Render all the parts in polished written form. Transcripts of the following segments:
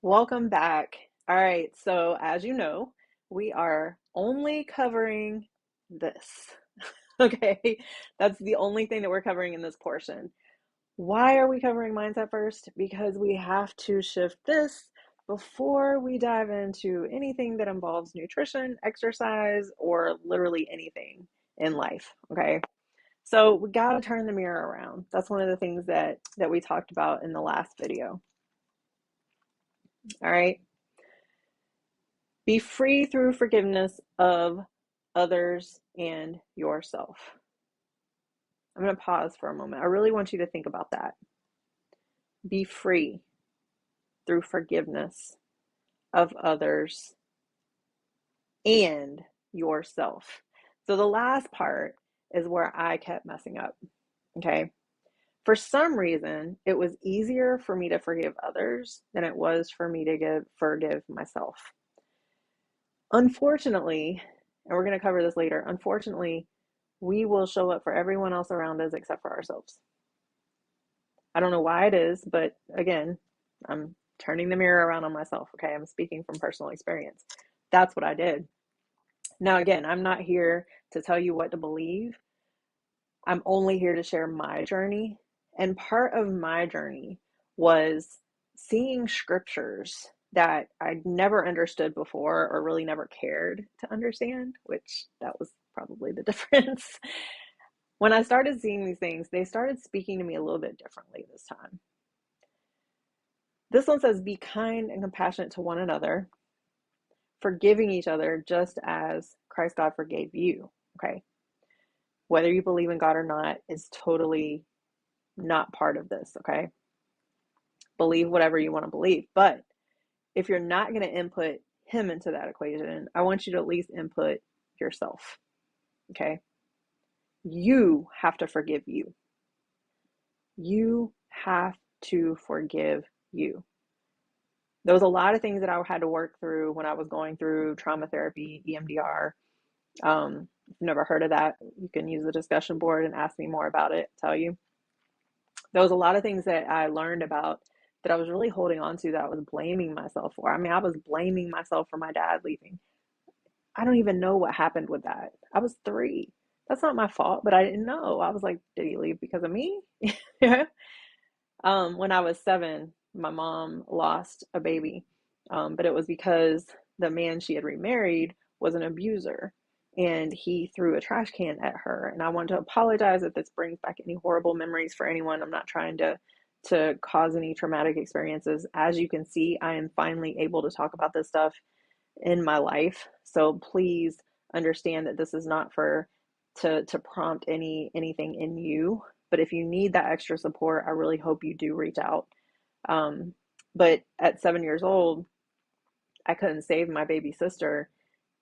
Welcome back. All right, so as you know, we are only covering this. Okay, that's the only thing that we're covering in this portion. Why are we covering mindset first? Because we have to shift this before we dive into anything that involves nutrition, exercise, or literally anything in life. Okay, so we got to turn the mirror around. That's one of the things that we talked about in the last video. All right. Be free through forgiveness of others and yourself. I'm going to pause for a moment. I really want you to think about that. Be free through forgiveness of others and yourself. So the last part is where I kept messing up. Okay. For some reason, it was easier for me to forgive others than it was for me to forgive myself. Unfortunately, and we're going to cover this later, unfortunately, we will show up for everyone else around us except for ourselves. I don't know why it is, but again, I'm turning the mirror around on myself. Okay. I'm speaking from personal experience. That's what I did. Now, again, I'm not here to tell you what to believe. I'm only here to share my journey. And part of my journey was seeing scriptures that I'd never understood before or really never cared to understand, which that was probably the difference. When I started seeing these things, they started speaking to me a little bit differently this time. This one says, be kind and compassionate to one another, forgiving each other just as Christ God forgave you. Okay. Whether you believe in God or not is totally not part of this. Okay. Believe whatever you want to believe. But if you're not going to input him into that equation, I want you to at least input yourself. Okay. You have to forgive you. You have to forgive you. There was a lot of things that I had to work through when I was going through trauma therapy, EMDR. If you've never heard of that, you can use the discussion board and ask me more about it, tell you. There was a lot of things that I learned about that I was really holding on to that I was blaming myself for. I mean, I was blaming myself for my dad leaving. I don't even know what happened with that. I was 3. That's not my fault, but I didn't know. I was like, did he leave because of me? Yeah. When I was 7, my mom lost a baby, but it was because the man she had remarried was an abuser, and he threw a trash can at her. And I want to apologize if this brings back any horrible memories for anyone. I'm not trying to cause any traumatic experiences. As you can see, I am finally able to talk about this stuff in my life. So please understand that this is not for to prompt anything in you. But if you need that extra support, I really hope you do reach out. But at 7 years old, I couldn't save my baby sister,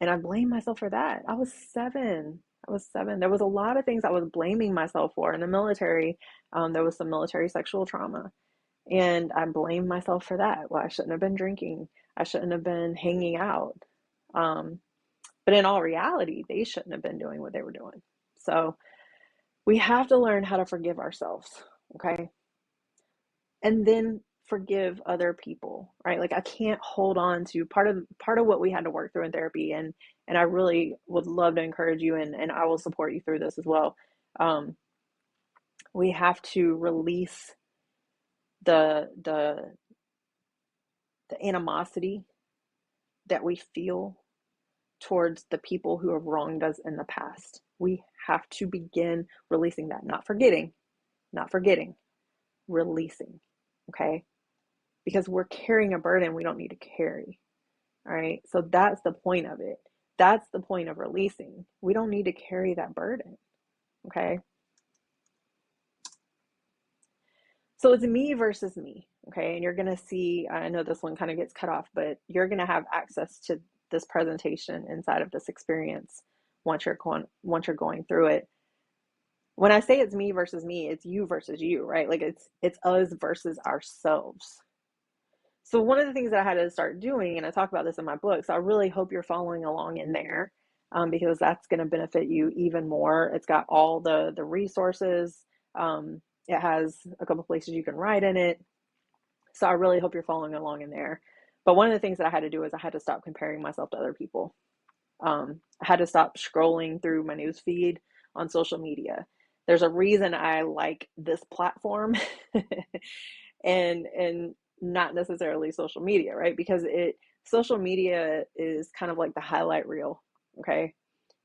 and I blame myself for that. I was 7. I was 7. There was a lot of things I was blaming myself for in the military. There was some military sexual trauma, and I blamed myself for that. Well, I shouldn't have been drinking. I shouldn't have been hanging out. Um, but in all reality, they shouldn't have been doing what they were doing. So we have to learn how to forgive ourselves, okay? And then forgive other people, right? Like I can't hold on to part of what we had to work through in therapy, and I really would love to encourage you, and I will support you through this as well. Um, we have to release the the the animosity that we feel towards the people who have wronged us in the past. We have to begin releasing that, not forgetting, releasing, okay? Because we're carrying a burden we don't need to carry, all right? So that's the point of it. That's the point of releasing. We don't need to carry that burden, okay? So it's me versus me, okay? And you're going to see, I know this one kind of gets cut off, but you're going to have access to this presentation inside of this experience once you're going through it. When I say it's me versus me, it's you versus you, right? Like it's us versus ourselves. So one of the things that I had to start doing, and I talk about this in my book, so I really hope you're following along in there, because that's going to benefit you even more. It's got all the resources. It has a couple places you can write in it. So I really hope you're following along in there. But one of the things that I had to do is I had to stop comparing myself to other people. I had to stop scrolling through my news feed on social media. There's a reason I like this platform and not necessarily social media, right? Because social media is kind of like the highlight reel, okay?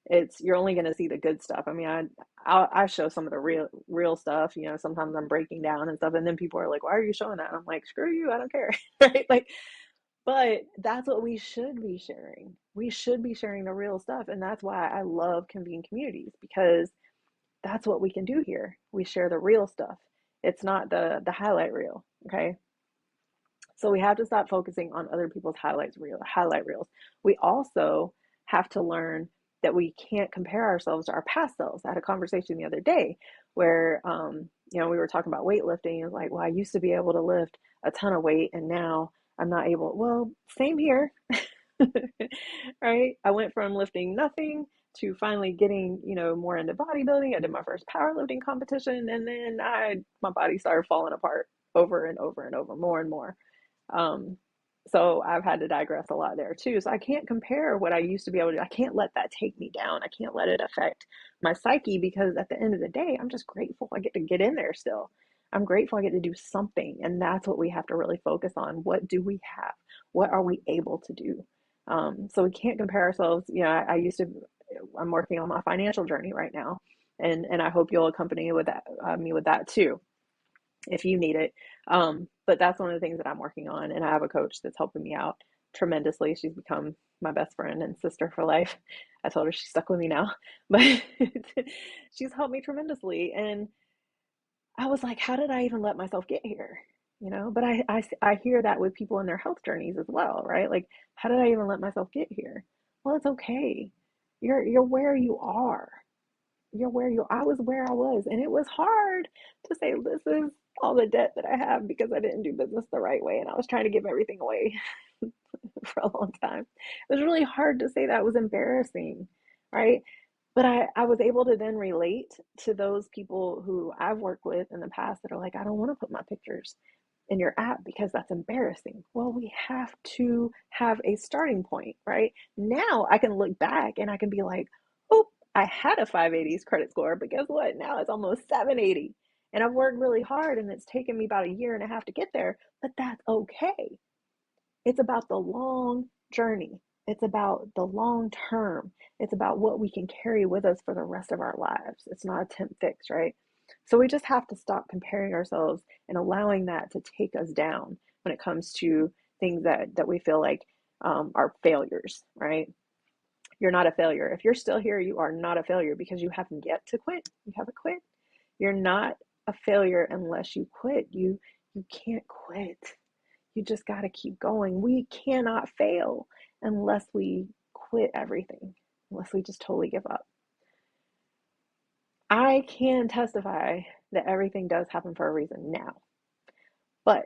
It's you're only going to see the good stuff. I mean, I show some of the real stuff. You know, sometimes I'm breaking down and stuff, and then people are like, "Why are you showing that?" And I'm like, "Screw you, I don't care." Right? Like, but that's what we should be sharing. We should be sharing the real stuff, and that's why I love convene communities, because that's what we can do here. We share the real stuff. It's not the highlight reel. Okay. So we have to stop focusing on other people's highlight reels. We also have to learn that we can't compare ourselves to our past selves. I had a conversation the other day where we were talking about weightlifting. It was like, well, I used to be able to lift a ton of weight and now I'm not able. Well, same here. Right? I went from lifting nothing to finally getting, more into bodybuilding. I did my first powerlifting competition, and then my body started falling apart over and over and over, more and more. Um, so I've had to digress a lot there too. So I can't compare what I used to be able to do. I can't let that take me down. I can't let it affect my psyche, because at the end of the day, I'm just grateful I get to get in there still. I'm grateful I get to do something. And that's what we have to really focus on. What do we have? What are we able to do? So we can't compare ourselves. I'm working on my financial journey right now. And I hope you'll accompany me with that too, if you need it. But that's one of the things that I'm working on, and I have a coach that's helping me out tremendously. She's become my best friend and sister for life. I told her she's stuck with me now, but she's helped me tremendously. And I was like, how did I even let myself get here? But I hear that with people in their health journeys as well, right? Like, how did I even let myself get here? Well, it's okay. You're where you are. I was where I was, and it was hard to say this is all the debt that I have because I didn't do business the right way, and I was trying to give everything away for a long time. It was really hard to say that. It was embarrassing, right? But I was able to then relate to those people who I've worked with in the past that are like, I don't want to put my pictures in your app because that's embarrassing. Well, we have to have a starting point, right? Now I can look back and I can be like, oh, I had a 580s credit score, but guess what? Now it's almost 780. And I've worked really hard and it's taken me about a year and a half to get there, but that's okay. It's about the long journey. It's about the long term. It's about what we can carry with us for the rest of our lives. It's not a temp fix, right? So we just have to stop comparing ourselves and allowing that to take us down when it comes to things that we feel like are failures, right? You're not a failure. If you're still here, you are not a failure because you haven't yet to quit. You haven't quit. You're not a failure unless you quit. You can't quit. You just got to keep going. We cannot fail unless we quit everything, unless we just totally give up. I can testify that everything does happen for a reason now. But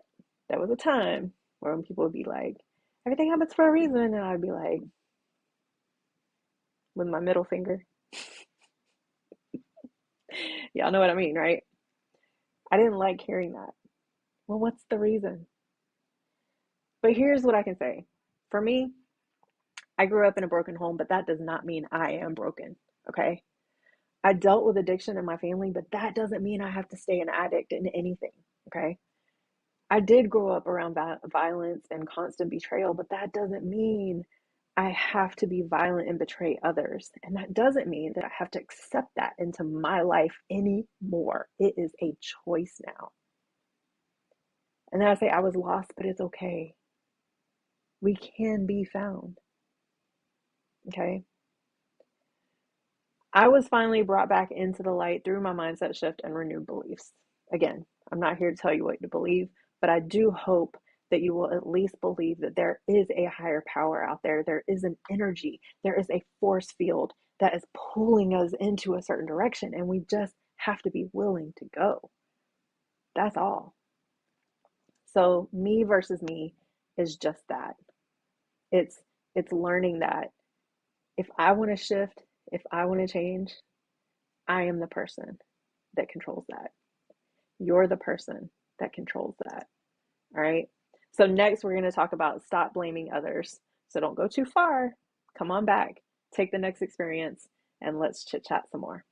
there was a time where when people would be like, everything happens for a reason. And I'd be like, with my middle finger. Y'all know what I mean, right? I didn't like hearing that. Well, what's the reason? But here's what I can say. For me, I grew up in a broken home, but that does not mean I am broken. Okay. I dealt with addiction in my family, but that doesn't mean I have to stay an addict in anything. Okay. I did grow up around violence and constant betrayal, but that doesn't mean I have to be violent and betray others. And that doesn't mean that I have to accept that into my life anymore. It is a choice now. And then I say, I was lost, but it's okay. We can be found. Okay. I was finally brought back into the light through my mindset shift and renewed beliefs. Again, I'm not here to tell you what to believe, but I do hope that you will at least believe that there is a higher power out there. There is an energy, there is a force field that is pulling us into a certain direction, and we just have to be willing to go. That's all. So, me versus me is just that. It's it's learning that if I want to shift, if I want to change, I am the person that controls that. You're the person that controls that. All right. So next we're going to talk about stop blaming others. So don't go too far. Come on back. Take the next experience and let's chit chat some more.